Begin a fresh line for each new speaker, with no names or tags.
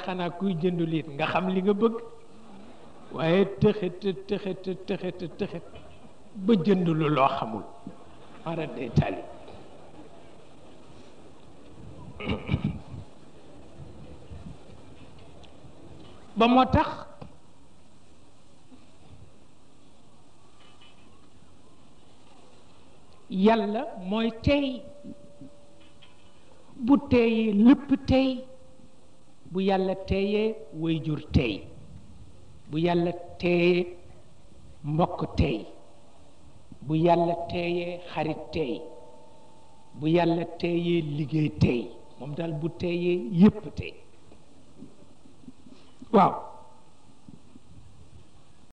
xanaa kuy jëndu liit nga xam li nga bëgg waaye tëxet ba jënd lu loo xamul mara day tali ba moo tax yàlla mooy tey bu teeyee lépp tey bu yàlla teeyee waajur tey bu yàlla teeyee mbokk tey bu yàlla teeyee xarit tey bu yàlla teeyee liggéey tey moom daal bu teeyee yépp tey waaw